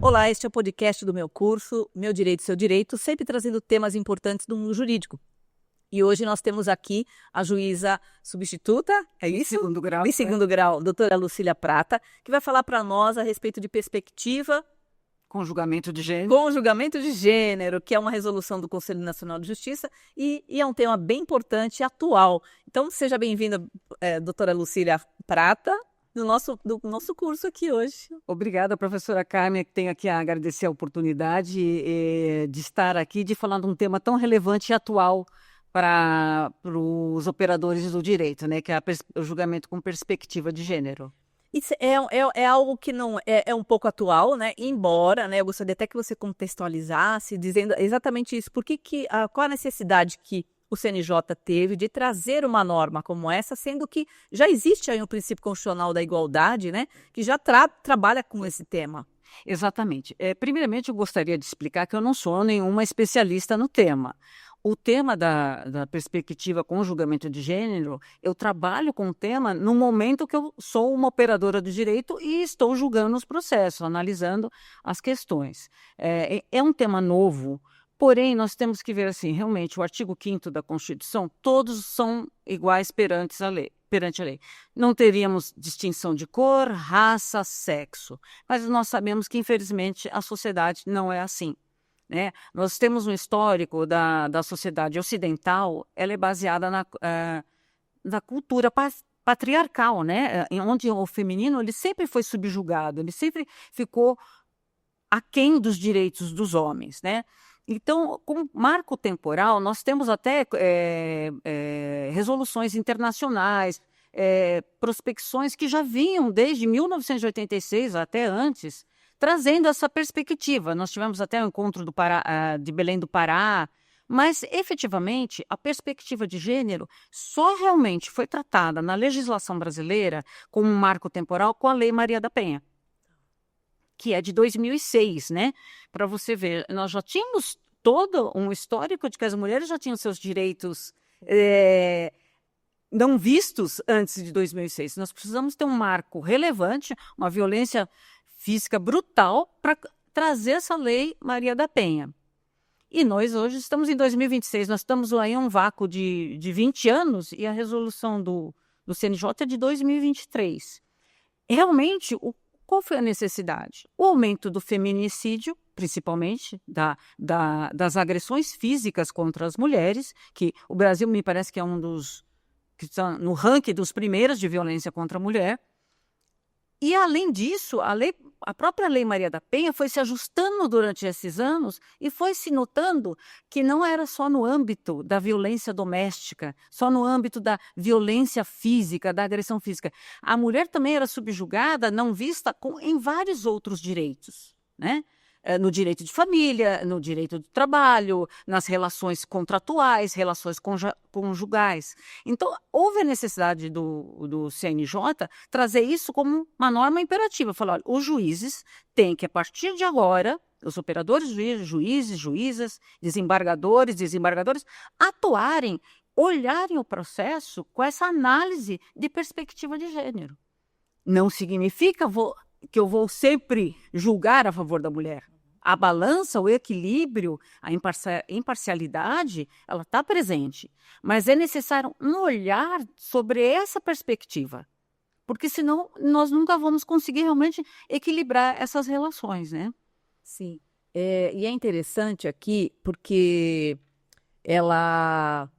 Olá, este é o podcast do meu curso, Meu Direito, Seu Direito, sempre trazendo temas importantes do mundo jurídico. E hoje nós temos aqui a juíza substituta, é isso? Segundo grau. Em segundo grau, doutora Lucília Prata, que vai falar para nós a respeito de perspectiva Com julgamento de gênero. com julgamento de gênero, que é uma resolução do Conselho Nacional de Justiça e é um tema bem importante e atual. Então, seja bem-vinda, doutora Lucília Prata, do nosso curso aqui hoje. Obrigada, professora Carmen, que tenho aqui a agradecer a oportunidade de estar aqui, de falar de um tema tão relevante e atual para os operadores do direito, né, que é o julgamento com perspectiva de gênero. Isso é algo que não é um pouco atual, né? Embora, né, eu gostaria até que você contextualizasse, dizendo exatamente isso. Qual a necessidade que o CNJ teve de trazer uma norma como essa, sendo que já existe aí um princípio constitucional da igualdade, né? Que já trabalha com esse tema. Exatamente. Primeiramente, eu gostaria de explicar que eu não sou nenhuma especialista no tema. O tema da perspectiva com julgamento de gênero, eu trabalho com o tema no momento que eu sou uma operadora do direito e estou julgando os processos, analisando as questões. É um tema novo, porém nós temos que ver assim, realmente, o artigo 5º da Constituição, todos são iguais perante a lei. Não teríamos distinção de cor, raça, sexo, mas nós sabemos que, infelizmente, a sociedade não é assim. Né? Nós temos um histórico da sociedade ocidental, ela é baseada na cultura patriarcal, né? Onde o feminino ele sempre foi subjugado, ele sempre ficou aquém dos direitos dos homens. Né? Então, como marco temporal, nós temos até resoluções internacionais, prospecções que já vinham desde 1986 até antes, trazendo essa perspectiva. Nós tivemos até o encontro de Belém do Pará, mas, efetivamente, a perspectiva de gênero só realmente foi tratada na legislação brasileira como um marco temporal com a Lei Maria da Penha, que é de 2006, né? Para você ver, nós já tínhamos todo um histórico de que as mulheres já tinham seus direitos não vistos antes de 2006. Nós precisamos ter um marco relevante, uma violência física brutal para trazer essa Lei Maria da Penha. E nós hoje estamos em 2026, nós estamos aí em um vácuo de 20 anos e a resolução do CNJ é de 2023. Realmente, qual foi a necessidade? O aumento do feminicídio, principalmente das agressões físicas contra as mulheres, que o Brasil me parece que é um dos que estão no ranking dos primeiros de violência contra a mulher. E, além disso, a própria Lei Maria da Penha foi se ajustando durante esses anos e foi se notando que não era só no âmbito da violência doméstica, só no âmbito da violência física, da agressão física. A mulher também era subjugada, não vista em vários outros direitos, né? No direito de família, no direito do trabalho, nas relações contratuais, relações conjugais. Então, houve a necessidade do CNJ trazer isso como uma norma imperativa. Falar, olha, os juízes têm que, a partir de agora, os operadores juízes, juízas, desembargadores, atuarem, olharem o processo com essa análise de perspectiva de gênero. Não significa que eu vou sempre julgar a favor da mulher. A balança, o equilíbrio, a imparcialidade, ela está presente. Mas é necessário um olhar sobre essa perspectiva. Porque senão nós nunca vamos conseguir realmente equilibrar essas relações, né? Sim. E é interessante aqui porque ela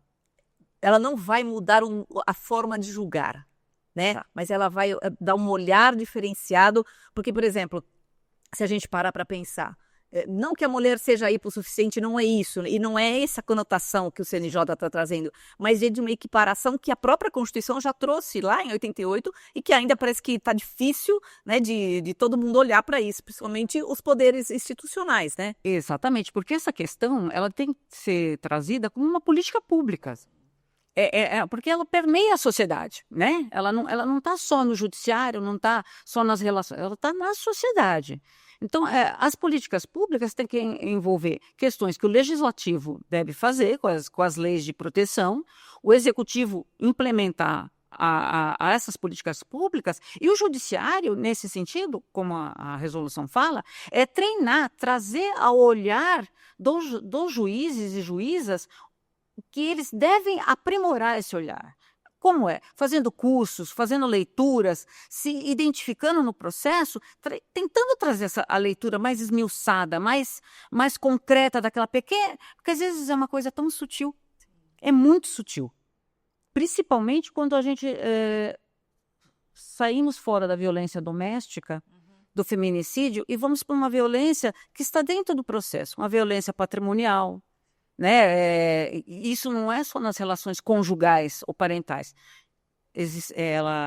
não vai mudar a forma de julgar, né? Tá. Mas ela vai dar um olhar diferenciado. Porque, por exemplo, se a gente parar para pensar, não que a mulher seja hipossuficiente, não é isso, e não é essa conotação que o CNJ está trazendo, mas é de uma equiparação que a própria Constituição já trouxe lá em 88 e que ainda parece que está difícil, né, de todo mundo olhar para isso, principalmente os poderes institucionais, né? Exatamente, porque essa questão ela tem que ser trazida como uma política pública. Porque ela permeia a sociedade, né? Ela não está só no judiciário, não está só nas relações, ela está na sociedade. Então, as políticas públicas têm que envolver questões que o legislativo deve fazer com as leis de proteção, o executivo implementar a essas políticas públicas, e o judiciário, nesse sentido, como a resolução fala, é treinar, trazer ao olhar dos juízes e juízas que eles devem aprimorar esse olhar. Como é? Fazendo cursos, fazendo leituras, se identificando no processo, tentando trazer a leitura mais esmiuçada, mais concreta daquela pequena, porque às vezes é uma coisa tão sutil, é muito sutil. Principalmente quando a gente saímos fora da violência doméstica, do feminicídio, e vamos para uma violência que está dentro do processo, uma violência patrimonial, né? Isso não é só nas relações conjugais ou parentais.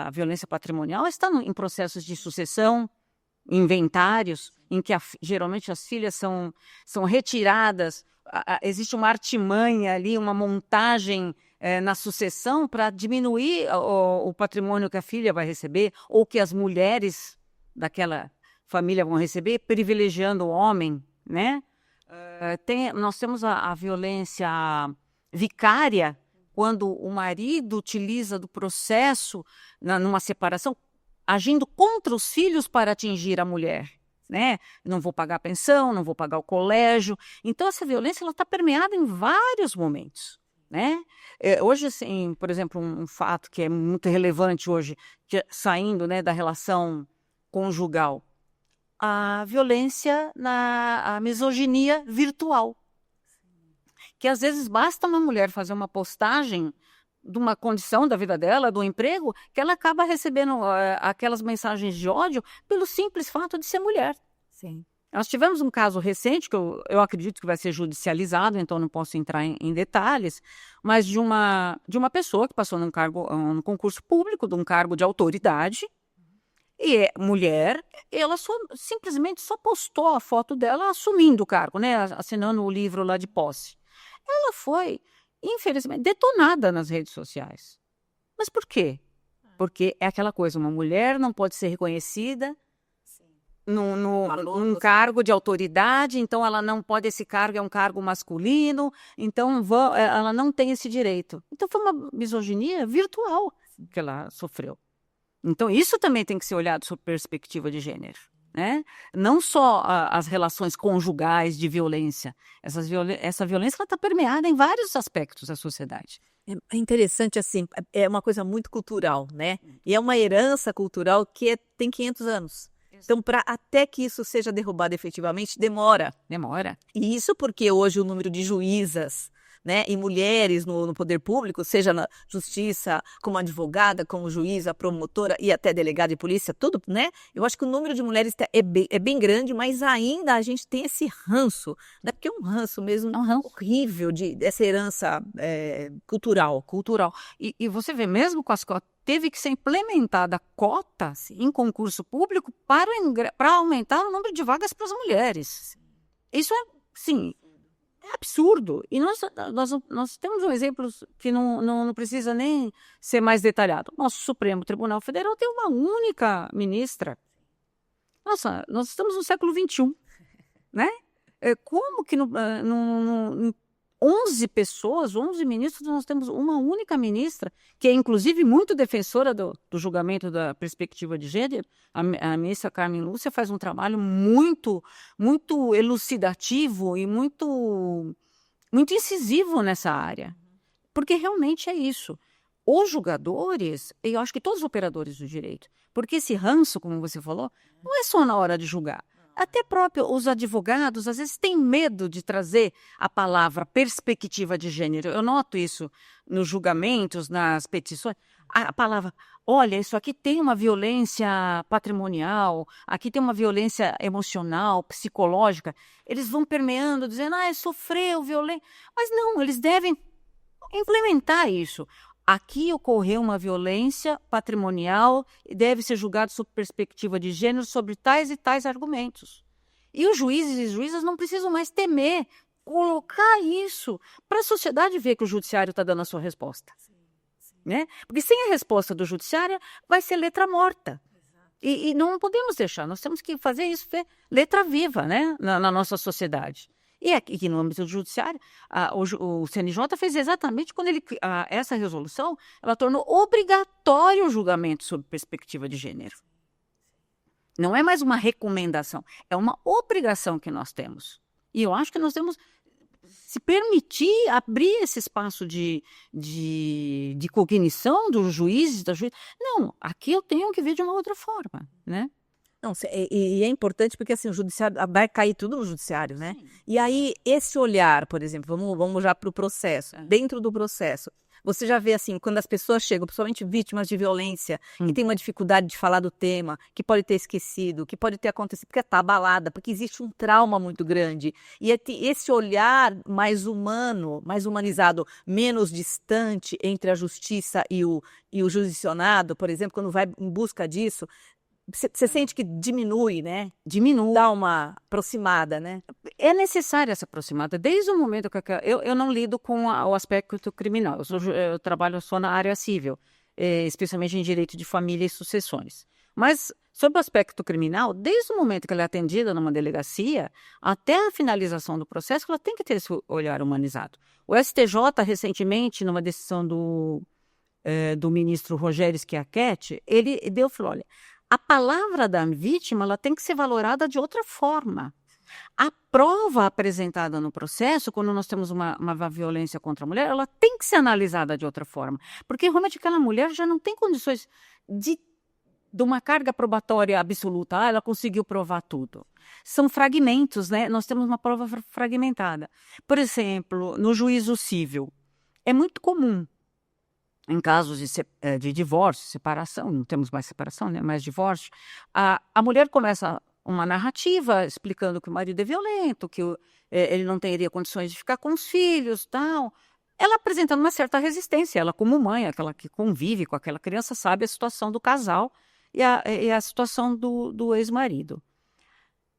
A violência patrimonial está em processos de sucessão, inventários, em que geralmente as filhas são retiradas, existe uma artimanha ali, uma montagem na sucessão para diminuir o patrimônio que a filha vai receber, ou que as mulheres daquela família vão receber, privilegiando o homem, né? Nós temos a violência vicária, quando o marido utiliza do processo, numa separação, agindo contra os filhos para atingir a mulher. Né? Não vou pagar a pensão, não vou pagar o colégio. Então, essa violência está permeada em vários momentos. Né? Hoje, assim, por exemplo, um fato que é muito relevante hoje, saindo, né, da relação conjugal, a violência a misoginia virtual. Que às vezes basta uma mulher fazer uma postagem de uma condição da vida dela, do emprego, que ela acaba recebendo aquelas mensagens de ódio pelo simples fato de ser mulher. Sim. Nós tivemos um caso recente, que eu acredito que vai ser judicializado, então não posso entrar em detalhes, mas de uma pessoa que passou num concurso público, de um cargo de autoridade, e é mulher, ela simplesmente só postou a foto dela assumindo o cargo, né, assinando o livro lá de posse. Ela foi, infelizmente, detonada nas redes sociais. Mas por quê? Porque é aquela coisa, uma mulher não pode ser reconhecida num cargo de autoridade, então ela não pode, esse cargo é um cargo masculino, então ela não tem esse direito. Então foi uma misoginia virtual que ela sofreu. Então, isso também tem que ser olhado sob perspectiva de gênero. Né? Não só as relações conjugais de violência. Essa violência está permeada em vários aspectos da sociedade. É interessante, assim, é uma coisa muito cultural, né? E é uma herança cultural que tem 500 anos. Então, até que isso seja derrubado efetivamente, demora. Demora. E isso porque hoje o número de juízas, né, e mulheres no poder público, seja na justiça, como advogada, como juíza, promotora e até delegada de polícia, tudo, né? Eu acho que o número de mulheres é bem grande, mas ainda a gente tem esse ranço, né? Porque é um ranço mesmo, horrível dessa herança cultural. E você vê, mesmo com as cotas, teve que ser implementada cota em concurso público para aumentar o número de vagas para as mulheres. Isso é, sim, é absurdo. E nós temos um exemplo que não precisa nem ser mais detalhado. Nosso Supremo Tribunal Federal tem uma única ministra. Nossa, nós estamos no século XXI, né? Como que 11 pessoas, 11 ministros, nós temos uma única ministra, que é inclusive muito defensora do julgamento da perspectiva de gênero. A ministra Carmen Lúcia faz um trabalho muito, muito elucidativo e muito, muito incisivo nessa área. Porque realmente é isso. Os julgadores, e eu acho que todos os operadores do direito, porque esse ranço, como você falou, não é só na hora de julgar. Até próprio os advogados, às vezes, têm medo de trazer a palavra perspectiva de gênero. Eu noto isso nos julgamentos, nas petições. A palavra, olha, isso aqui tem uma violência patrimonial, aqui tem uma violência emocional, psicológica. Eles vão permeando, dizendo, sofreu violência. Mas não, eles devem implementar isso. Aqui ocorreu uma violência patrimonial e deve ser julgado sob perspectiva de gênero sobre tais e tais argumentos. E os juízes e juízas não precisam mais temer colocar isso para a sociedade ver que o judiciário está dando a sua resposta. Né? Porque sem a resposta do judiciário vai ser letra morta. E não podemos deixar, nós temos que fazer isso, letra viva, né? na nossa sociedade. E aqui no âmbito do judiciário, o CNJ fez exatamente quando essa resolução, ela tornou obrigatório o julgamento sob perspectiva de gênero. Não é mais uma recomendação, é uma obrigação que nós temos. E eu acho que nós temos se permitir abrir esse espaço de cognição dos juízes, da juíza. Não, aqui eu tenho que ver de uma outra forma, né? Não, e é importante porque assim, o judiciário vai cair tudo no judiciário, né? Sim. E aí, esse olhar, por exemplo, vamos já para o processo. Dentro do processo, você já vê assim, quando as pessoas chegam, principalmente vítimas de violência, que tem uma dificuldade de falar do tema, que pode ter esquecido, que pode ter acontecido porque está abalada, porque existe um trauma muito grande. E esse olhar mais humano, mais humanizado, menos distante entre a justiça e o jurisdicionado, por exemplo, quando vai em busca disso, você sente que diminui, né? Diminui. Dá uma aproximada, né? É necessária essa aproximada. Desde o momento que eu não lido com o aspecto criminal. Eu trabalho só na área civil, especialmente em direito de família e sucessões. Mas, sobre o aspecto criminal, desde o momento que ela é atendida numa delegacia, até a finalização do processo, ela tem que ter esse olhar humanizado. O STJ, recentemente, numa decisão do ministro Rogério Schiachetti, ele falou, olha, a palavra da vítima ela tem que ser valorada de outra forma. A prova apresentada no processo, quando nós temos uma violência contra a mulher, ela tem que ser analisada de outra forma. Porque realmente aquela mulher já não tem condições de uma carga probatória absoluta. Ela conseguiu provar tudo. São fragmentos, né? Nós temos uma prova fragmentada. Por exemplo, no juízo civil, é muito comum, em casos de divórcio, separação, não temos mais separação, né, mais divórcio, a mulher começa uma narrativa explicando que o marido é violento, que ele não teria condições de ficar com os filhos, tal. Ela apresentando uma certa resistência, ela como mãe, aquela que convive com aquela criança, sabe a situação do casal e a situação do ex-marido.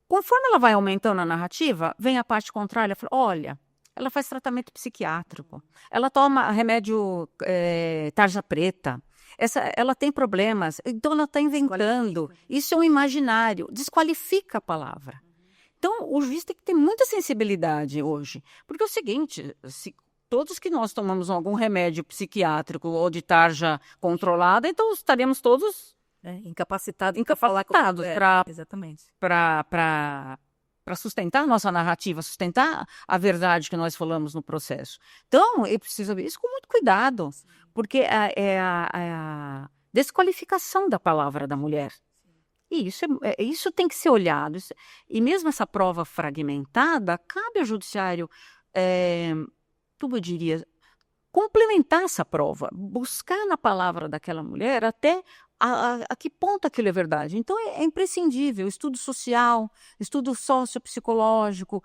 Conforme ela vai aumentando a narrativa, vem a parte contrária, fala, olha, ela faz tratamento psiquiátrico, ela toma remédio tarja preta, ela tem problemas, então ela está inventando. Isso é um imaginário, desqualifica a palavra. Então, o juiz tem que ter muita sensibilidade hoje, porque é o seguinte, se todos que nós tomamos algum remédio psiquiátrico ou de tarja controlada, então estaremos todos incapacitados para sustentar a nossa narrativa, sustentar a verdade que nós falamos no processo. Então, eu preciso ver isso com muito cuidado, porque é a desqualificação da palavra da mulher. E isso tem que ser olhado. E mesmo essa prova fragmentada, cabe ao judiciário, como eu diria, complementar essa prova, buscar na palavra daquela mulher até a que ponto aquilo é verdade. Então, é imprescindível estudo social, estudo sociopsicológico,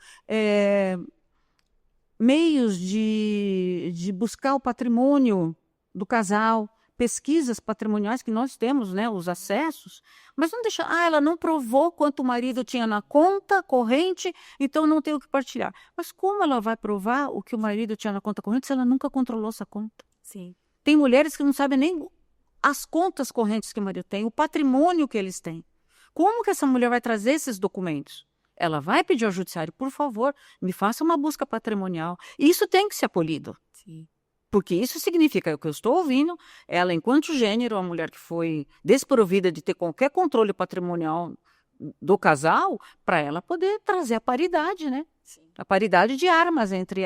meios de buscar o patrimônio do casal, pesquisas patrimoniais que nós temos, né, os acessos, mas não deixar, ela não provou quanto o marido tinha na conta corrente, então não tem o que partilhar. Mas como ela vai provar o que o marido tinha na conta corrente se ela nunca controlou essa conta? Sim. Tem mulheres que não sabem nem as contas correntes que o marido tem, o patrimônio que eles têm. Como que essa mulher vai trazer esses documentos? Ela vai pedir ao judiciário, por favor, me faça uma busca patrimonial. E isso tem que ser polido. Sim. Porque isso significa que eu estou ouvindo, ela, enquanto gênero, a mulher que foi desprovida de ter qualquer controle patrimonial do casal, para ela poder trazer a paridade, né? Sim. A paridade de armas entre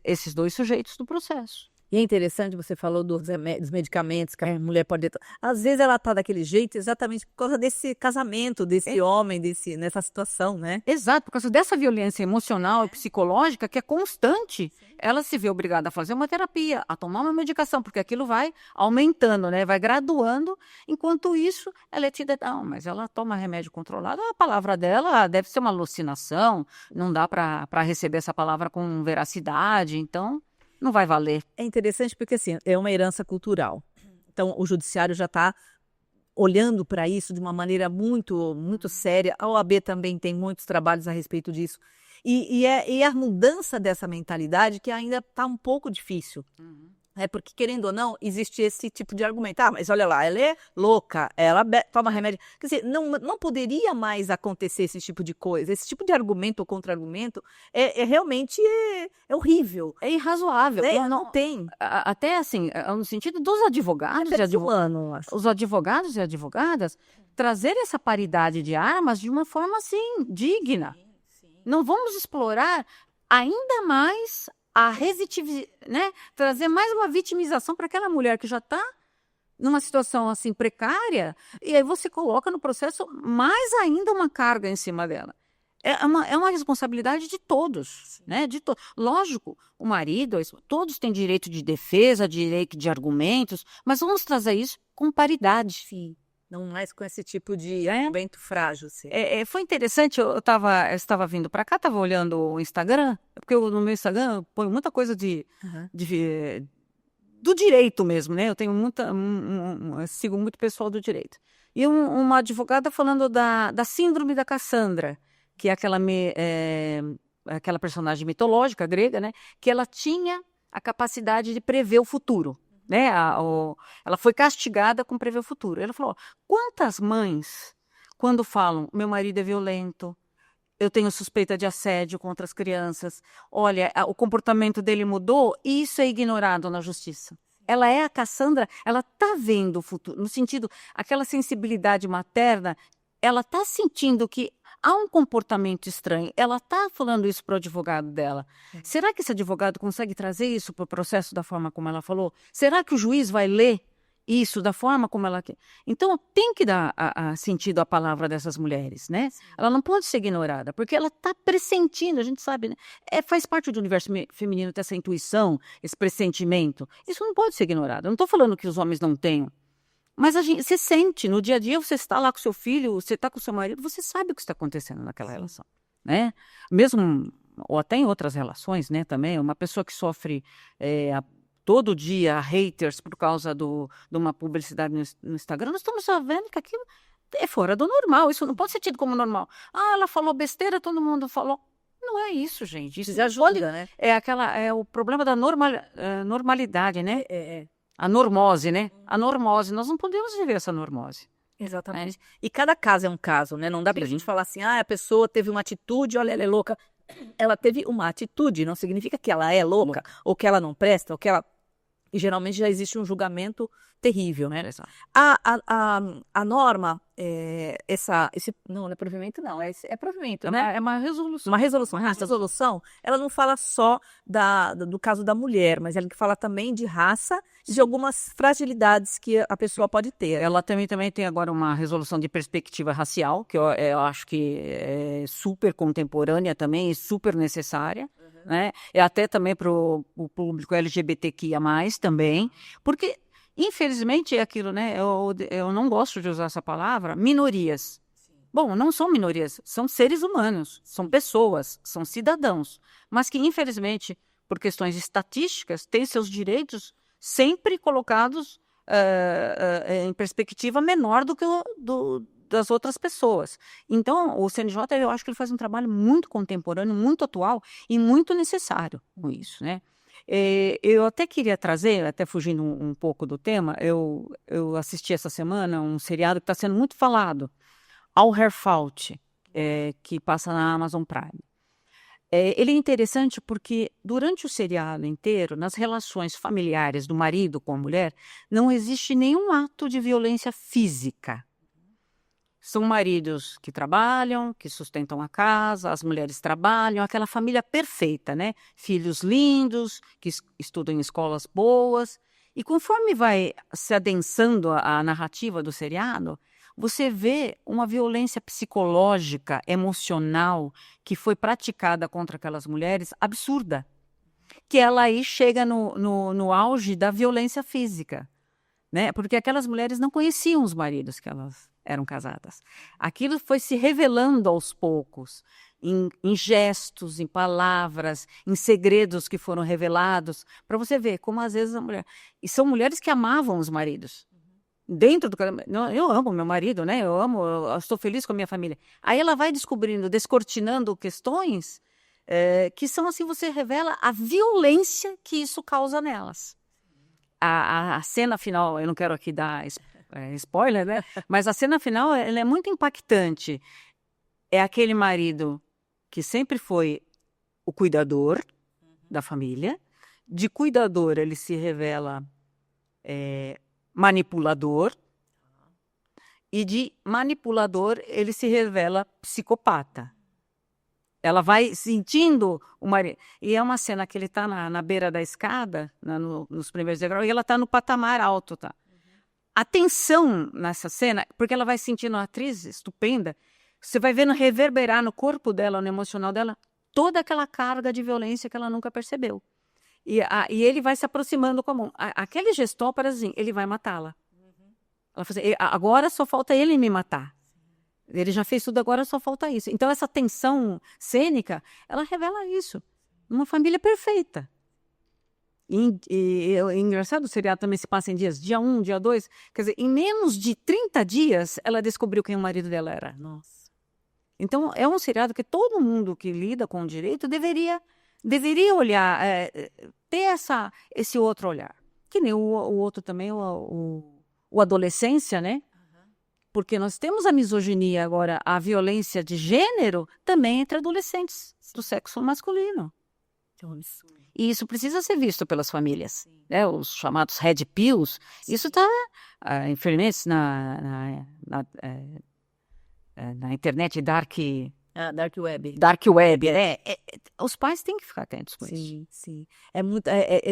esses dois sujeitos do processo. E é interessante, você falou dos medicamentos que a mulher pode... Às vezes ela está daquele jeito exatamente por causa desse casamento, desse homem, nessa situação, né? Exato, por causa dessa violência emocional e psicológica que é constante. Sim. Ela se vê obrigada a fazer uma terapia, a tomar uma medicação, porque aquilo vai aumentando, né? Vai graduando. Enquanto isso, ela é tida... Não, mas ela toma remédio controlado. A palavra dela deve ser uma alucinação. Não dá para receber essa palavra com veracidade. Então... não vai valer. É interessante porque, assim, é uma herança cultural. Então, o judiciário já está olhando para isso de uma maneira muito, muito séria. A OAB também tem muitos trabalhos a respeito disso. E a mudança dessa mentalidade que ainda está um pouco difícil. Porque, querendo ou não, existe esse tipo de argumento. Ah, mas olha lá, ela é louca, ela toma remédio. Quer dizer, não poderia mais acontecer esse tipo de coisa. Esse tipo de argumento ou contra-argumento realmente é horrível. É irrazoável. Né? Não tem. Até assim, no sentido dos advogados os advogados e advogadas trazer essa paridade de armas de uma forma assim digna. Não vamos explorar ainda mais né? Trazer mais uma vitimização para aquela mulher que já está numa situação assim precária, e aí você coloca no processo mais ainda uma carga em cima dela. É uma responsabilidade de todos, né? Lógico, o marido, todos têm direito de defesa, direito de argumentos, mas vamos trazer isso com paridade. Sim. Não mais com esse tipo de argumento frágil. Foi interessante, eu estava vindo para cá, estava olhando o Instagram, porque no meu Instagram eu ponho muita coisa do direito mesmo, né? Eu tenho sigo muito pessoal do direito. E uma advogada falando da síndrome da Cassandra, que é aquela personagem mitológica grega, né? Que ela tinha a capacidade de prever o futuro. Né? Ela foi castigada com prever o futuro. Ela falou: quantas mães, quando falam, meu marido é violento, eu tenho suspeita de assédio contra as crianças, olha, o comportamento dele mudou, e isso é ignorado na justiça. Ela é a Cassandra, ela está vendo o futuro, no sentido, aquela sensibilidade materna, ela está sentindo que há um comportamento estranho. Ela está falando isso para o advogado dela. Será que esse advogado consegue trazer isso para o processo da forma como ela falou? Será que o juiz vai ler isso da forma como ela quer? Então, tem que dar sentido à palavra dessas mulheres, né? Sim. Ela não pode ser ignorada, porque ela está pressentindo, a gente sabe, né? Faz parte do universo feminino ter essa intuição, esse pressentimento. Isso não pode ser ignorado. Eu não estou falando que os homens não tenham. Mas você sente, no dia a dia, você está lá com seu filho, você está com seu marido, você sabe o que está acontecendo naquela relação, né? Mesmo, ou até em outras relações, né, também, uma pessoa que sofre todo dia haters por causa de uma publicidade no Instagram, nós estamos vendo que aquilo é fora do normal, isso não pode ser tido como normal. Ah, ela falou besteira, todo mundo falou. Não é isso, gente. Isso ajuda, né? É o problema da normalidade, né? A normose, né? A normose. Nós não podemos viver essa normose. Exatamente. E cada caso é um caso, né? Não dá pra gente falar assim, a pessoa teve uma atitude, olha, ela é louca. Ela teve uma atitude, não significa que ela é louca, ou que ela não presta, ou que ela... E geralmente já existe um julgamento terrível, né? A norma, não é provimento, não, é provimento, né? É uma resolução. Uma resolução. A resolução, ela não fala só do caso da mulher, mas ela fala também de raça e de algumas fragilidades que a pessoa pode ter. Ela também tem agora uma resolução de perspectiva racial, que eu acho que é super contemporânea também e super necessária. Né? E até também para o público LGBTQIA+, também, porque, infelizmente, é aquilo, né? Eu não gosto de usar essa palavra, minorias. Sim. Bom, não são minorias, são seres humanos, são pessoas, são cidadãos, mas que, infelizmente, por questões estatísticas, têm seus direitos sempre colocados em perspectiva menor do que das outras pessoas. Então, o CNJ, eu acho que ele faz um trabalho muito contemporâneo, muito atual e muito necessário com isso, né? Eu até queria trazer, até fugindo um pouco do tema, eu assisti essa semana um seriado que está sendo muito falado, All Her Fault, que passa na Amazon Prime. Ele é interessante porque durante o seriado inteiro, nas relações familiares do marido com a mulher, não existe nenhum ato de violência física. São maridos que trabalham, que sustentam a casa, as mulheres trabalham, aquela família perfeita, né? Filhos lindos, que estudam em escolas boas. E conforme vai se adensando a narrativa do seriado, você vê uma violência psicológica, emocional, que foi praticada contra aquelas mulheres, absurda. Que ela aí chega no auge da violência física, né? Porque aquelas mulheres não conheciam os maridos que elas eram casadas. Aquilo foi se revelando aos poucos, em gestos, em palavras, em segredos que foram revelados, para você ver como às vezes a mulher... E são mulheres que amavam os maridos. Dentro do... Eu amo meu marido, né? Eu estou feliz com a minha família. Aí ela vai descobrindo, descortinando questões que são assim, você revela a violência que isso causa nelas. a cena final, eu não quero aqui dar spoiler, né? Mas a cena final ela é muito impactante. É aquele marido que sempre foi o cuidador da família. De cuidador, ele se revela manipulador. E de manipulador, ele se revela psicopata. Ela vai sentindo o marido. E é uma cena que ele está na beira da escada, nos primeiros degraus, e ela está no patamar alto, tá? A tensão nessa cena, porque ela vai sentindo uma atriz estupenda, você vai vendo reverberar no corpo dela, no emocional dela, toda aquela carga de violência que ela nunca percebeu. E ele vai se aproximando com a mão. Aquele gestor, parece assim, ele vai matá-la. Ela fala assim, agora só falta ele me matar. Ele já fez tudo, agora só falta isso. Então, essa tensão cênica, ela revela isso. Uma família perfeita. E é engraçado, o seriado também se passa em dias. Dia 1, dia 2. Quer dizer, em menos de 30 dias, ela descobriu quem o marido dela era. Nossa. Então, é um seriado que todo mundo que lida com o direito deveria olhar, ter esse outro olhar. Que nem o outro também, o adolescência, né? Porque nós temos a misoginia agora, a violência de gênero também entre adolescentes do sexo masculino. É um absurdo. E isso precisa ser visto pelas famílias, né? Os chamados red pills. Sim. Isso está, infelizmente, na internet dark web. Dark web. Os pais têm que ficar atentos com isso. Sim, sim.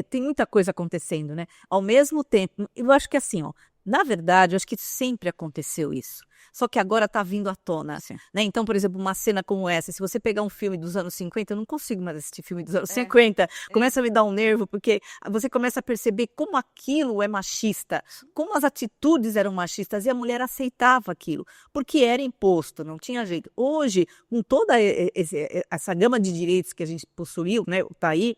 Tem muita coisa acontecendo, né? Ao mesmo tempo, eu acho que assim, ó, na verdade, eu acho que sempre aconteceu isso. Só que agora está vindo à tona. Né? Então, por exemplo, uma cena como essa, se você pegar um filme dos anos 50, eu não consigo mais assistir filme dos anos 50. Começa a me dar um nervo, porque você começa a perceber como aquilo é machista, como as atitudes eram machistas, e a mulher aceitava aquilo, porque era imposto, não tinha jeito. Hoje, com toda essa gama de direitos que a gente possuiu, né, tá aí,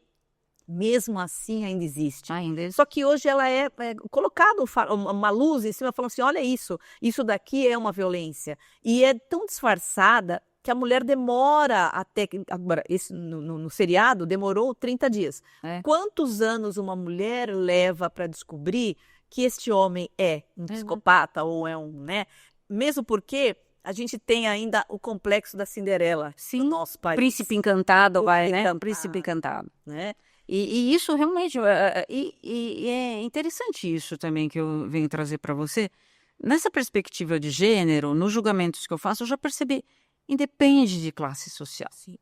mesmo assim ainda existe. Só que hoje ela é colocado uma luz em cima falando assim, olha isso daqui é uma violência. E é tão disfarçada que a mulher demora até... Agora, no seriado demorou 30 dias. Quantos anos uma mulher leva para descobrir que este homem é um psicopata ou é um... né? Mesmo porque a gente tem ainda o complexo da Cinderela. Sim, no nosso país. Príncipe encantado, né? Príncipe encantado. Né? E isso realmente, e é interessante isso também que eu venho trazer para você. Nessa perspectiva de gênero, nos julgamentos que eu faço, eu já percebi, independe de classe social. Sim.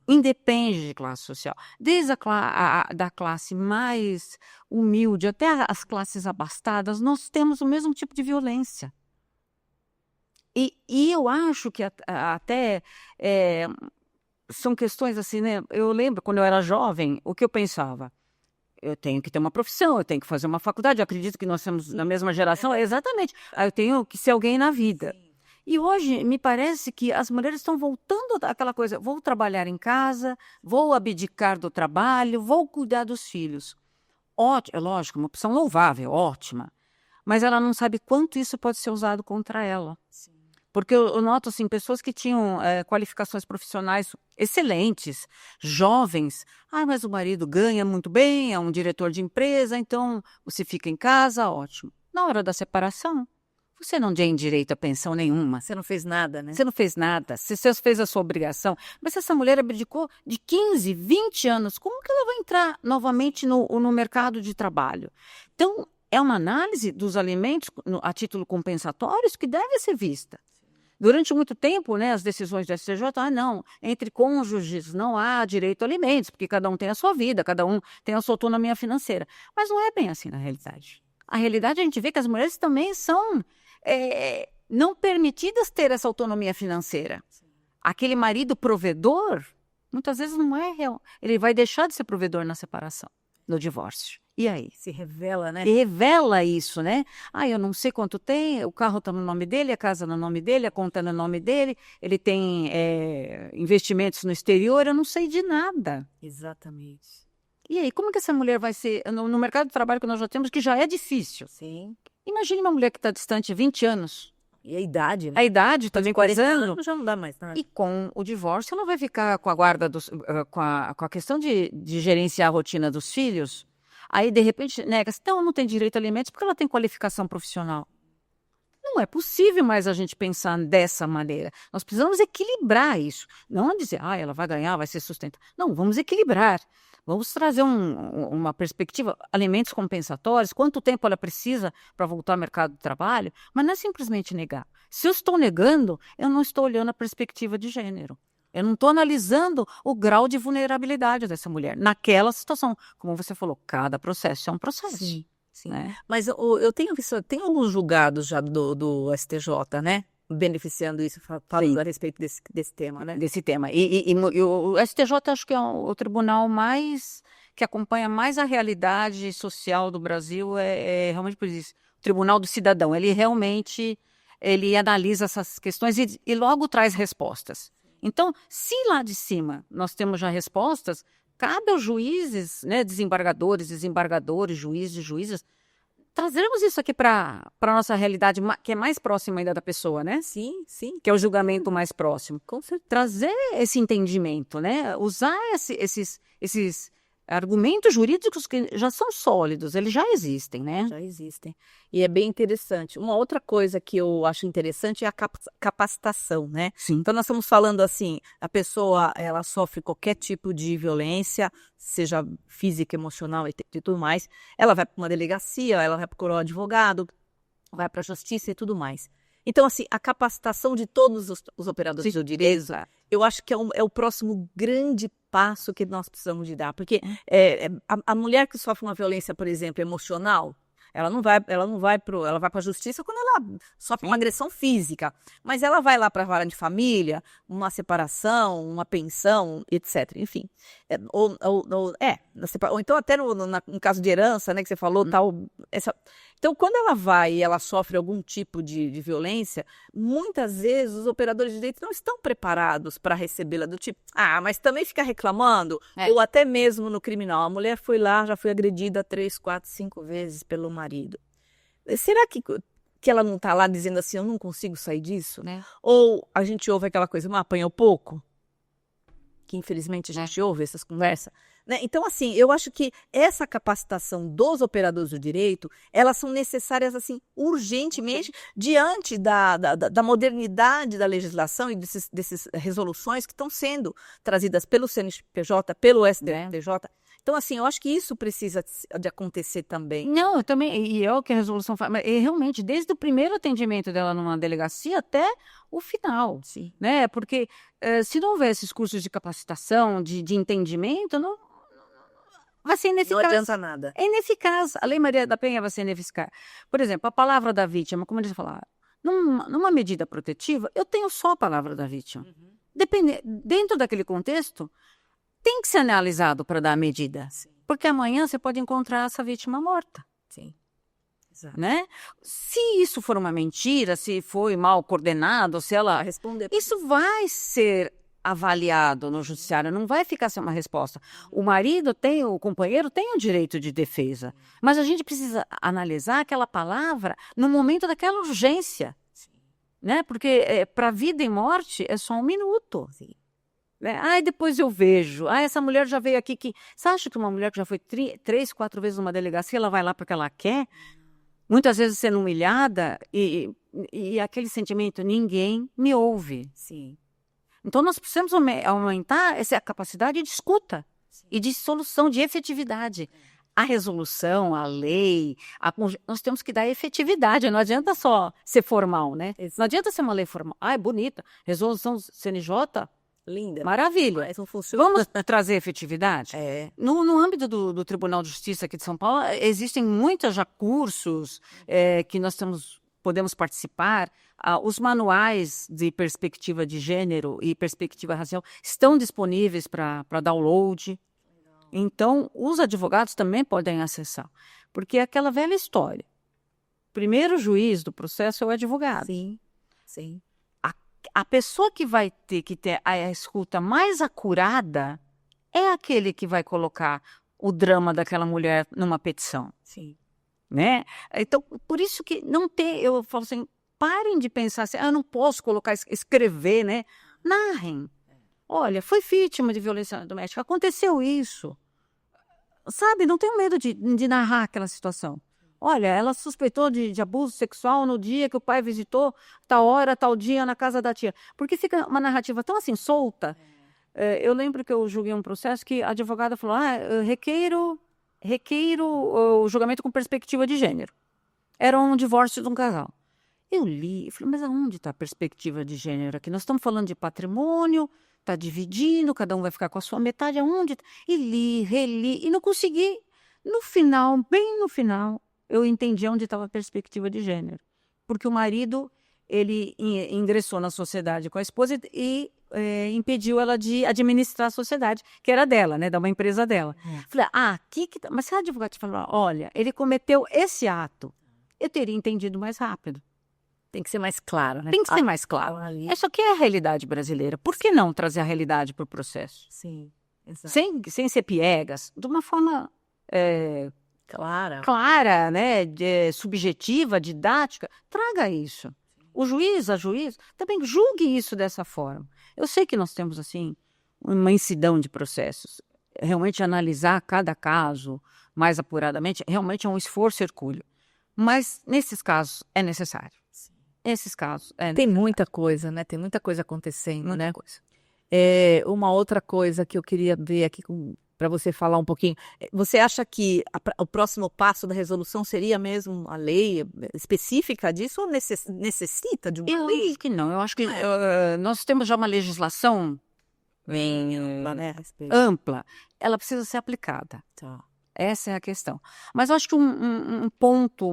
Independe de classe social. Desde da classe mais humilde até as classes abastadas, nós temos o mesmo tipo de violência. E eu acho que até... são questões assim, né? Eu lembro, quando eu era jovem, o que eu pensava? Eu tenho que ter uma profissão, eu tenho que fazer uma faculdade, eu acredito que nós somos na mesma geração, exatamente. Eu tenho que ser alguém na vida. Sim. E hoje, me parece que as mulheres estão voltando àquela coisa, vou trabalhar em casa, vou abdicar do trabalho, vou cuidar dos filhos. Ótimo, é lógico, uma opção louvável, ótima. Mas ela não sabe quanto isso pode ser usado contra ela. Sim. Porque eu noto, assim, pessoas que tinham qualificações profissionais excelentes, jovens. Mas o marido ganha muito bem, é um diretor de empresa, então você fica em casa, ótimo. Na hora da separação, você não tem direito a pensão nenhuma. Você não fez nada, né? Você não fez nada. Você fez a sua obrigação. Mas se essa mulher abdicou de 15, 20 anos, como que ela vai entrar novamente no mercado de trabalho? Então, é uma análise dos alimentos a título compensatórios que deve ser vista. Durante muito tempo, né, as decisões do STJ, não, entre cônjuges não há direito a alimentos, porque cada um tem a sua vida, cada um tem a sua autonomia financeira. Mas não é bem assim na realidade. A realidade a gente vê que as mulheres também são não permitidas ter essa autonomia financeira. Aquele marido provedor, muitas vezes não é real. Ele vai deixar de ser provedor na separação, no divórcio. E aí? Se revela, né? Revela isso, né? Eu não sei quanto tem, o carro está no nome dele, a casa no nome dele, a conta no nome dele, ele tem investimentos no exterior, eu não sei de nada. Exatamente. E aí, como que essa mulher vai ser, no mercado de trabalho que nós já temos, que já é difícil? Sim. Imagine uma mulher que está distante 20 anos. E a idade, né? A idade também, 40 anos já não dá mais nada. E com o divórcio, ela vai ficar com a guarda, com a questão de gerenciar a rotina dos filhos. Aí, de repente, nega-se, então não tem direito a alimentos porque ela tem qualificação profissional. Não é possível mais a gente pensar dessa maneira. Nós precisamos equilibrar isso. Não dizer, ela vai ganhar, vai ser sustenta. Não, vamos equilibrar. Vamos trazer uma perspectiva, alimentos compensatórios, quanto tempo ela precisa para voltar ao mercado de trabalho, mas não é simplesmente negar. Se eu estou negando, eu não estou olhando a perspectiva de gênero. Eu não estou analisando o grau de vulnerabilidade dessa mulher naquela situação. Como você falou, cada processo é um processo. Sim, sim. Né? Mas eu tenho visto, tem alguns julgados já do STJ, né? Beneficiando isso, falando a respeito desse tema, né? Desse tema. E o STJ acho que é o tribunal que acompanha mais a realidade social do Brasil, é realmente por isso. O Tribunal do Cidadão, ele realmente analisa essas questões e logo traz respostas. Então, se lá de cima nós temos já respostas, cabe aos juízes, né, desembargadores, juízes, juízas, trazermos isso aqui para a nossa realidade, que é mais próxima ainda da pessoa, né? Sim, sim. Que é o julgamento mais próximo. Com certeza. Trazer esse entendimento, né? Usar esses argumentos jurídicos que já são sólidos, eles já existem, né? Já existem. E é bem interessante. Uma outra coisa que eu acho interessante é a capacitação, né? Sim. Então, nós estamos falando assim, a pessoa, ela sofre qualquer tipo de violência, seja física, emocional e tudo mais. Ela vai para uma delegacia, ela vai procurar um advogado, vai para a justiça e tudo mais. Então, assim, a capacitação de todos os operadores do direito, eu acho que é o próximo grande passo que nós precisamos de dar. Porque a mulher que sofre uma violência, por exemplo, emocional, ela vai para a justiça quando ela sofre uma agressão física. Mas ela vai lá para a vara de família, uma separação, uma pensão, etc. Enfim. Ou então até no caso de herança, né, que você falou, tal. Então, quando ela vai e ela sofre algum tipo de violência, muitas vezes os operadores de direito não estão preparados para recebê-la do tipo, mas também fica reclamando, ou até mesmo no criminal. A mulher foi lá, já foi agredida 3, 4, 5 vezes pelo marido. Será que ela não está lá dizendo assim, eu não consigo sair disso? Né? Ou a gente ouve aquela coisa, apanhou pouco? Que infelizmente a gente ouve essas conversas. Né? Então, assim, eu acho que essa capacitação dos operadores do direito, elas são necessárias, assim, urgentemente, diante da modernidade da legislação e dessas resoluções que estão sendo trazidas pelo CNPJ, pelo STJ. Então, assim, eu acho que isso precisa de acontecer também. Não, eu também, e é o que a resolução faz, mas realmente, desde o primeiro atendimento dela numa delegacia até o final, Sim. Né? Porque se não houver esses cursos de capacitação, de entendimento, não vai ser ineficaz. Não adianta nada. É ineficaz. A Lei Maria da Penha vai ser ineficaz. Por exemplo, a palavra da vítima, como eles falaram, numa medida protetiva, eu tenho só a palavra da vítima. Dentro daquele contexto, tem que ser analisado para dar a medida. Sim. Porque amanhã você pode encontrar essa vítima morta. Sim. Exato. Né? Se isso for uma mentira, se foi mal coordenado, se ela responder, isso vai ser avaliado no judiciário, não vai ficar sem uma resposta. O companheiro tem o direito de defesa, mas a gente precisa analisar aquela palavra no momento daquela urgência, né? Porque para vida e morte é só 1 minuto. Sim. Né? Depois eu vejo. Essa mulher já veio aqui que... Você acha que uma mulher que já foi 3, 4 vezes numa delegacia, ela vai lá porque ela quer? Muitas vezes sendo humilhada e aquele sentimento, ninguém me ouve. Sim. Então, nós precisamos aumentar essa capacidade de escuta e de solução, de efetividade. A resolução, a lei, nós temos que dar efetividade. Não adianta só ser formal, né? Não adianta ser uma lei formal. É bonita. Resolução CNJ, linda. Maravilha. Mas não funciona. Vamos trazer efetividade? No âmbito do Tribunal de Justiça aqui de São Paulo, existem muitos já cursos que nós podemos participar. Os manuais de perspectiva de gênero e perspectiva racial estão disponíveis para download. Então, os advogados também podem acessar. Porque é aquela velha história. O primeiro juiz do processo é o advogado. Sim, sim. A pessoa que vai ter que ter a escuta mais acurada é aquele que vai colocar o drama daquela mulher numa petição. Sim. Né? Então, por isso que eu falo assim, parem de pensar assim, eu não posso escrever, né? Narrem. Olha, foi vítima de violência doméstica, aconteceu isso. sabe, não tenho medo de narrar aquela situação. Olha, ela suspeitou de abuso sexual no dia que o pai visitou, tal hora, tal dia, na casa da tia. Porque fica uma narrativa tão assim, solta. Eu lembro que eu julguei um processo que a advogada falou, eu requeiro o julgamento com perspectiva de gênero. Era um divórcio de um casal. Eu li e falei, mas aonde está a perspectiva de gênero aqui? Nós estamos falando de patrimônio, está dividindo, cada um vai ficar com a sua metade, aonde? E li, reli, e não consegui. No final, bem no final, eu entendi onde estava a perspectiva de gênero. Porque o marido, ele ingressou na sociedade com a esposa e impediu ela de administrar a sociedade, que era dela, né, da uma empresa dela. Falei, aqui que tá. Mas se a advogada falar, olha, ele cometeu esse ato, eu teria entendido mais rápido. Tem que ser mais claro, né? Tem que ser mais claro. Isso aqui é a realidade brasileira. Por que não trazer a realidade para o processo? Sim, exato. Sem ser piegas, de uma forma clara, né, subjetiva, didática. Traga isso. O juiz, a juíza, também julgue isso dessa forma. Eu sei que nós temos, assim, uma imensidão de processos. Realmente analisar cada caso mais apuradamente, realmente é um esforço hercúleo. Mas, nesses casos, é necessário. Esses casos. Tem muita coisa, né? Tem muita coisa acontecendo, Muita né? coisa. Uma outra coisa que eu queria ver aqui para você falar um pouquinho. Você acha que o próximo passo da resolução seria mesmo a lei específica disso ou necessita de uma lei? Eu acho que não. Eu acho que nós temos já uma legislação ampla. Ela precisa ser aplicada. Tá. Essa é a questão. Mas eu acho que um ponto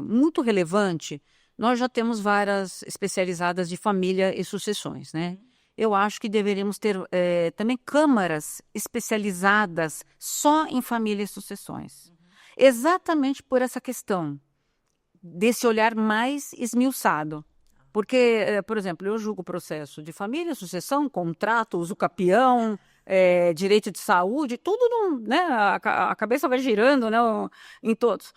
muito relevante, nós já temos varas especializadas de família e sucessões, né? Eu acho que deveríamos ter também câmaras especializadas só em família e sucessões. Exatamente por essa questão, desse olhar mais esmiuçado. Porque, por exemplo, eu julgo o processo de família, sucessão, contrato, uso capião, direito de saúde, tudo, né, a cabeça vai girando, né, em todos.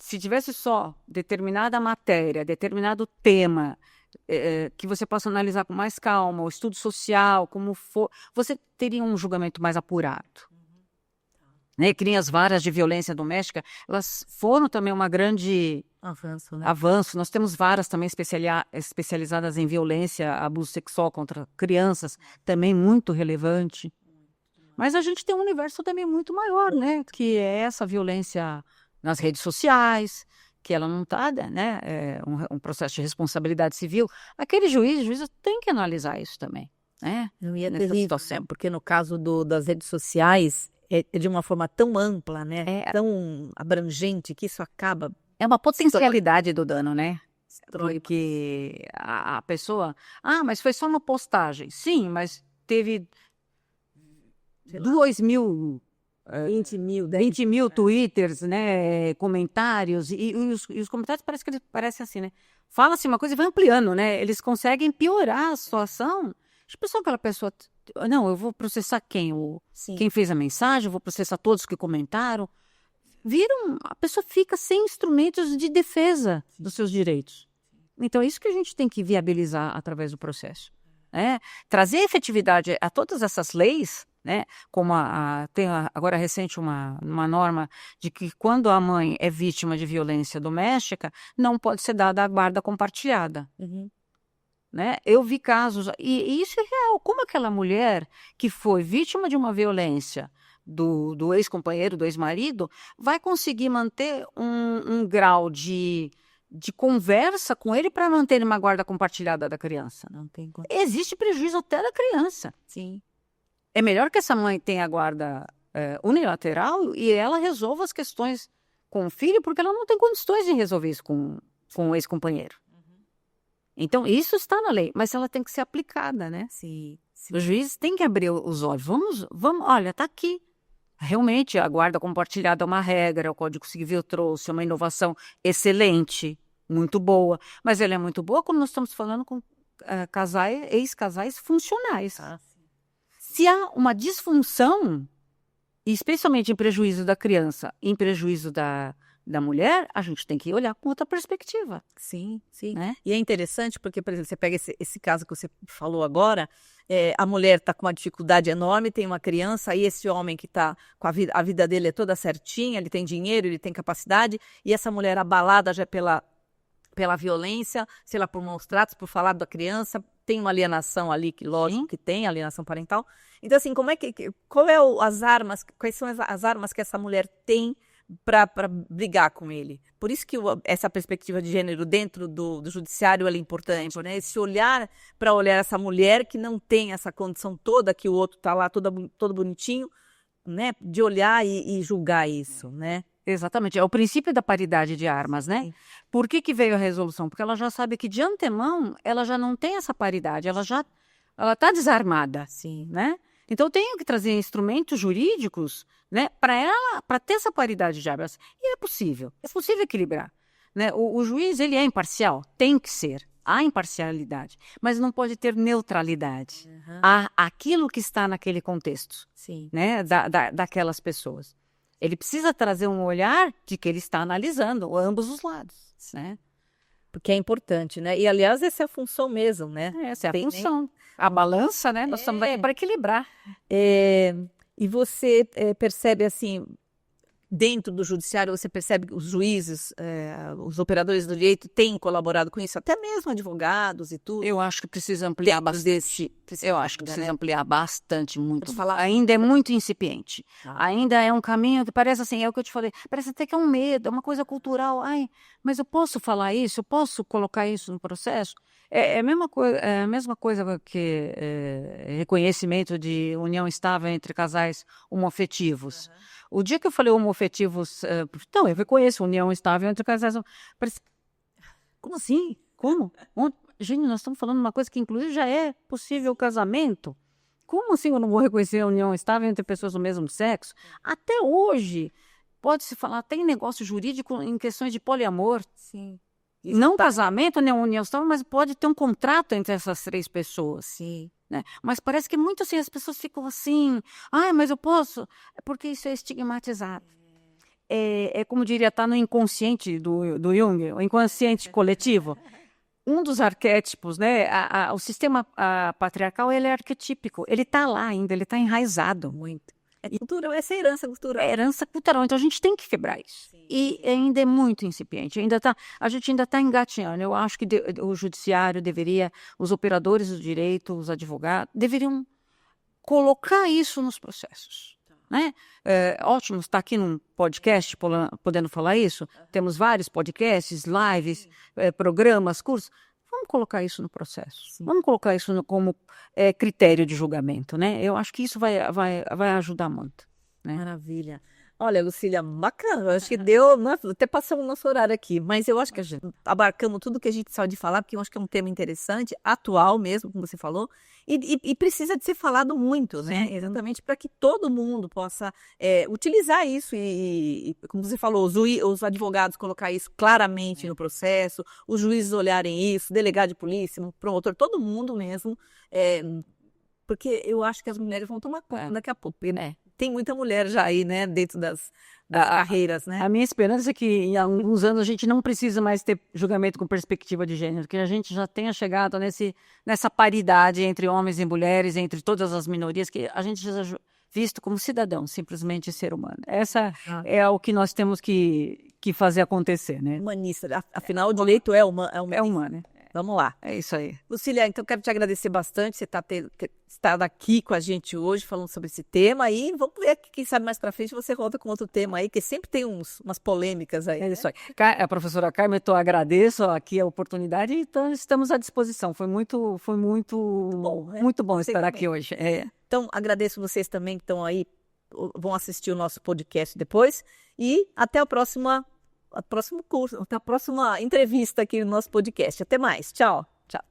Se tivesse só determinada matéria, determinado tema, que você possa analisar com mais calma, o estudo social, como for, você teria um julgamento mais apurado. Né? Que nem as varas de violência doméstica, elas foram também uma grande avanço, né? Nós temos varas também especializadas em violência, abuso sexual contra crianças, também muito relevante. Mas a gente tem um universo também muito maior, né? Que é essa violência nas redes sociais, que ela não está, né? Um processo de responsabilidade civil. Aquele juíza tem que analisar isso também, né? Não ia ter situação, porque no caso das redes sociais é de uma forma tão ampla, né? Tão abrangente que isso acaba. É uma potencialidade do dano, né? Porque a pessoa... mas foi só uma postagem. Sim, mas teve 20 mil twitters, né? Comentários. E os comentários parecem assim, né? Fala-se uma coisa e vai ampliando, né? Eles conseguem piorar a situação. Aquela pessoa... Não, eu vou processar quem? Quem fez a mensagem, eu vou processar todos que comentaram. A pessoa fica sem instrumentos de defesa dos seus direitos. Então, é isso que a gente tem que viabilizar através do processo. Né? Trazer efetividade a todas essas leis, né? Como tem agora recente uma norma de que quando a mãe é vítima de violência doméstica, não pode ser dada a guarda compartilhada. Né? Eu vi casos, e isso é real, como aquela mulher que foi vítima de uma violência do ex-companheiro, do ex-marido, vai conseguir manter um grau de conversa com ele para manter uma guarda compartilhada da criança. Não tem como. Existe prejuízo até da criança. Sim. É melhor que essa mãe tenha a guarda unilateral e ela resolva as questões com o filho, porque ela não tem condições de resolver isso com o ex-companheiro. Então, isso está na lei, mas ela tem que ser aplicada, né? Sim. Os juízes têm que abrir os olhos. Vamos, olha, está aqui. Realmente, a guarda compartilhada é uma regra, o Código Civil trouxe uma inovação excelente, muito boa. Mas ela é muito boa quando nós estamos falando com ex-casais funcionais. Se há uma disfunção, especialmente em prejuízo da criança, em prejuízo da da mulher, a gente tem que olhar com outra perspectiva. Sim, sim. Né? E é interessante porque, por exemplo, você pega esse caso que você falou agora, a mulher está com uma dificuldade enorme, tem uma criança, aí esse homem que está com a vida dele é toda certinha, ele tem dinheiro, ele tem capacidade, e essa mulher abalada já pela violência, sei lá, por maus tratos, por falar da criança, tem uma alienação ali, que lógico que tem, alienação parental. Então, assim, quais são as armas que essa mulher tem para brigar com ele? Por isso que essa perspectiva de gênero dentro do judiciário é importante, né? Esse olhar para olhar essa mulher que não tem essa condição toda, que o outro está lá todo bonitinho, né? De olhar e julgar isso, né? Exatamente, é o princípio da paridade de armas, né? Sim. Por que veio a resolução? Porque ela já sabe que de antemão ela já não tem essa paridade, ela está desarmada, Sim. né? Então eu tenho que trazer instrumentos jurídicos, né, para ter essa paridade de armas. E é possível equilibrar, né? O juiz, ele é imparcial, tem que ser. Há imparcialidade, mas não pode ter neutralidade. Há aquilo que está naquele contexto, Sim. né, daquelas pessoas. Ele precisa trazer um olhar de que ele está analisando ambos os lados, né? Porque é importante, né? E, aliás, essa é a função mesmo, né? Essa é a função. A balança, né? Nós estamos aqui para equilibrar. E você percebe, assim, dentro do judiciário, você percebe que os juízes, os operadores do direito têm colaborado com isso, até mesmo advogados e tudo. Eu acho que precisa ampliar bastante. Eu acho que precisa ampliar bastante, muito. Ainda é muito incipiente. Ainda é um caminho que parece assim, é o que eu te falei, parece até que é um medo, é uma coisa cultural. Ai, mas eu posso falar isso? Eu posso colocar isso no processo? É a mesma coisa que reconhecimento de união estável entre casais homoafetivos. O dia que eu falei homoafetivos, então, eu reconheço união estável entre casais. Como assim? Como? Gente, nós estamos falando de uma coisa que, inclusive, já é possível casamento. Como assim eu não vou reconhecer a união estável entre pessoas do mesmo sexo? Até hoje, pode-se falar, tem negócio jurídico em questões de poliamor. Sim. Não casamento, nem união estável, mas pode ter um contrato entre essas três pessoas. Sim. Né? Mas parece que muito assim, as pessoas ficam assim, mas eu posso, porque isso é estigmatizado. É como diria, está no inconsciente do Jung, o inconsciente coletivo. Um dos arquétipos, né? O sistema patriarcal, ele é arquetípico, ele está lá ainda, ele está enraizado. Muito. Cultura, essa é herança cultural. É herança cultural, então a gente tem que quebrar isso. Sim. E ainda é muito incipiente, a gente ainda está engatinhando. Eu acho que o judiciário deveria, os operadores do direito, os advogados, deveriam colocar isso nos processos. Né? Ótimo estar aqui num podcast podendo falar isso. Temos vários podcasts, lives, programas, cursos. Vamos colocar isso no processo. Sim. Vamos colocar isso como critério de julgamento, né? Eu acho que isso vai ajudar muito. Né? Maravilha. Olha, Lucília, bacana. Eu acho que deu, até passamos o nosso horário aqui, mas eu acho que a gente abarcamos tudo que a gente precisa de falar, porque eu acho que é um tema interessante, atual mesmo, como você falou, e precisa de ser falado muito, né? Exatamente para que todo mundo possa utilizar isso e, como você falou, os advogados colocar isso claramente no processo, os juízes olharem isso, delegado de polícia, promotor, todo mundo mesmo, porque eu acho que as mulheres vão tomar conta daqui a pouco, né? Tem muita mulher já aí, né, dentro das carreiras, né? A minha esperança é que em alguns anos a gente não precisa mais ter julgamento com perspectiva de gênero, que a gente já tenha chegado nessa paridade entre homens e mulheres, entre todas as minorias, que a gente seja visto como cidadão, simplesmente ser humano. Essa é o que nós temos que fazer acontecer, né? Humanista. Afinal, o direito é humano. É humano. Vamos lá. É isso aí. Lucília, então quero te agradecer bastante você estar aqui com a gente hoje falando sobre esse tema e vamos ver que quem sabe mais para frente você volta com outro tema aí, que sempre tem umas polêmicas aí. É isso aí. A professora Carmen, eu agradeço aqui a oportunidade e então estamos à disposição. Foi muito bom, muito bom estar aqui hoje. Então, agradeço vocês também que estão aí, vão assistir o nosso podcast depois e até o próximo curso, até a próxima entrevista aqui no nosso podcast. Até mais. Tchau. Tchau.